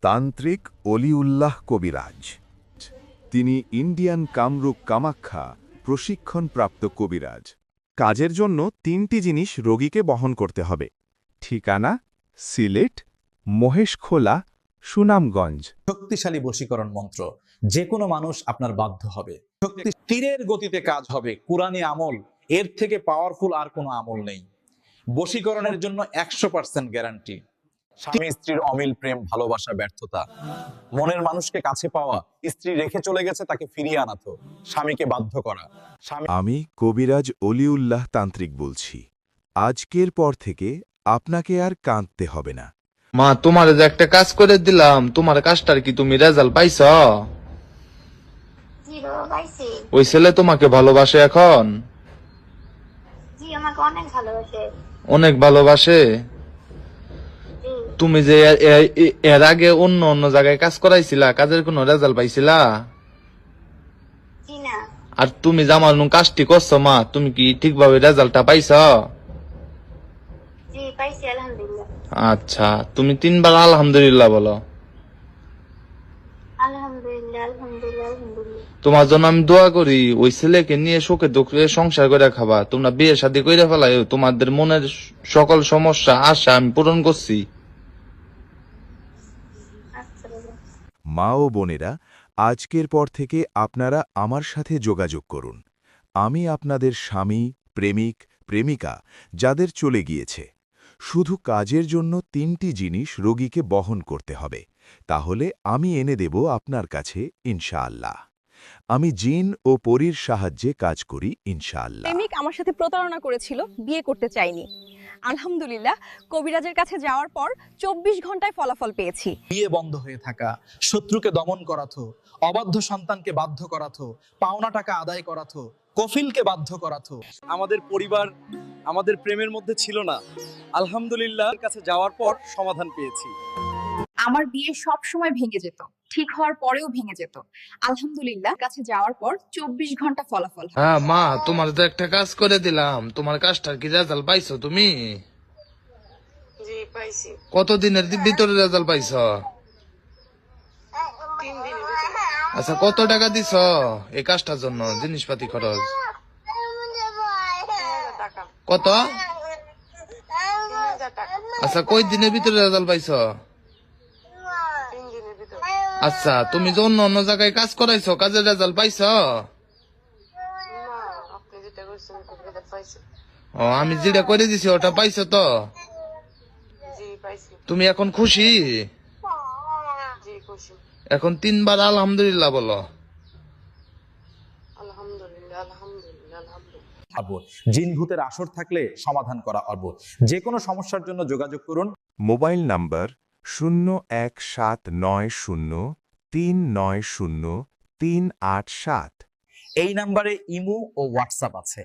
তান্ত্রিক অলিউল্লাহ কবিরাজ। তিনি ইন্ডিয়ান কামরূপ কামাখ্যা প্রশিক্ষণপ্রাপ্ত কবিরাজ। কাজের জন্য ৩টি জিনিস রোগীকে বহন করতে হবে। ঠিকানা: সিলেট, মহেশখোলা, সুনামগঞ্জ। শক্তিশালী বশীকরণ মন্ত্র, যে কোনো মানুষ আপনার বাধ্য হবে। তীরের গতিতে কাজ হবে। কুরআনী আমল এর থেকে পাওয়ারফুল আর কোনো আমল নেই। বশীকরণের জন্য ১০০% গ্যারান্টি। স্বামী স্ত্রীর অমিল প্রেম, ভালোবাসা, ব্যর্থতা, মনের মানুষকে কাছে পাওয়া, স্ত্রী রেখে চলে গেছে তাকে ফিরিয়ে আনাতো, স্বামীকে বাধ্য করা। আমি কবিরাজ অলিউল্লাহ তান্ত্রিক বলছি। আজকের পর থেকে আপনাকে আর কাঁদতে হবে না। মা, তোমার যে একটা কাজ করে দিলাম, তোমার কাজটার কি তুমি রেজাল্ট পাইছ? জি বাবা, পাইছি। ওই ছেলে তোমাকে ভালোবাসে এখন? জি, আমাকে অনেক ভালোবাসে। অনেক ভালোবাসে? জি। তুমি যে এর আগে অন্য অন্য জায়গায় কাজ করাইছিলা, কাজের কোনো রেজাল্ট পাইছিলা? জি না। আর তুমি যে আমার কাজটি করছো মা, তুমি কি ঠিকভাবে রেজাল্টটা পাইছ? জি, পাইছি আলহামদুলিল্লাহ। আচ্ছা, তুমি 3বার আলহামদুলিল্লাহ বলো। আলহামদুলিল্লাহ, আলহামদুলিল্লাহ, আলহামদুলিল্লাহ। তোমার জন্য আমি দোয়া করি, ওই ছেলেকে নিয়ে সুখে দুঃখে সংসার করে খাবা, তোমরা বিয়ে শাদী করে ফেলাই, তোমাদের মনের সকল সমস্যা আশা আমি পূরণ করছি। আচ্ছা বাবা। মা ও বোনেরা, আজকের পর থেকে আপনারা আমার সাথে যোগাযোগ করুন। আমি আপনাদের স্বামী, প্রেমিক, প্রেমিকা যাদের চলে গিয়েছে। শুধু কাজের জন্য ৩টি জিনিস রোগীকে বহন করতে হবে। তাহলে আমি এনে দেব আপনার কাছে ইনশাআল্লাহ। আমি জিন ও পরীর সাহায্যে কাজ করি ইনশাআল্লাহ। প্রেমিক আমার সাথে প্রতারণা করেছিল, বিয়ে করতে চাইনি। আলহামদুলিল্লাহ, কবিরাজের কাছে যাওয়ার পর ২৪ ঘন্টায় ফলাফল পেয়েছি। বিয়ে বন্ধ হয়ে থাকা, শত্রুকে দমন করাতো, অবাধ্য সন্তানকে বাধ্য করাতো, পাওনা টাকা আদায় করাতো, কফিলকে বাধ্য করাতো। আমাদের পরিবার আমাদের প্রেমের মধ্যে ছিল না, আলহামদুলিল্লাহ কাছে যাওয়ার পর সমাধান পেয়েছি। আমার বিয়ে সব সময় ভেঙে যেত, ঠিক হওয়ার পরেও ভেঙে যেত। আলহামদুলিল্লাহ, কাছে যাওয়ার পর ২৪ ঘন্টা ফলাফল। হ্যাঁ মা, তোমার তো একটা কাজ করে দিলাম, তোমার কাজটার কি রেজাল্ট পাইছো তুমি? জি, পাইছি। কতদিনের ভিতরে রেজাল্ট পাইছ? ৩ দিনের ভিতরে। আচ্ছা, কত টাকা দিছ এই কাজটার জন্য, জিনিসপাতি খরচ? ৩,০০০ টাকা। কত? ৩,০০০ টাকা। আচ্ছা, কই দিনের ভিতরে রেজাল্ট পাইছ? ৩ দিনের ভিতরে। আচ্ছা, তুমি যে অন্য অন্য জায়গায় কাজ করাইছো, কাজের রেজাল্ট পাইছ? না, আপনি যেটা করছেন ওটা পাইছি। ও, আমি যেটা করে দিছি ওটা পাইছো তো? জি, পাইছি। তুমি এখন খুশি? জি, খুশি। এখন 3বার আলহামদুলিল্লাহ বলো। আলহামদুলিল্লাহ, আলহামদুলিল্লাহ, আলহামদুলিল্লাহ। পারবো। জিন ভূতের আসর থাকলে সমাধান করা পারবো। যে কোনো সমস্যার জন্য যোগাযোগ করুন। Mobile number 017903903873। এই নাম্বারে ইমো ও হোয়াটসঅ্যাপ আছে।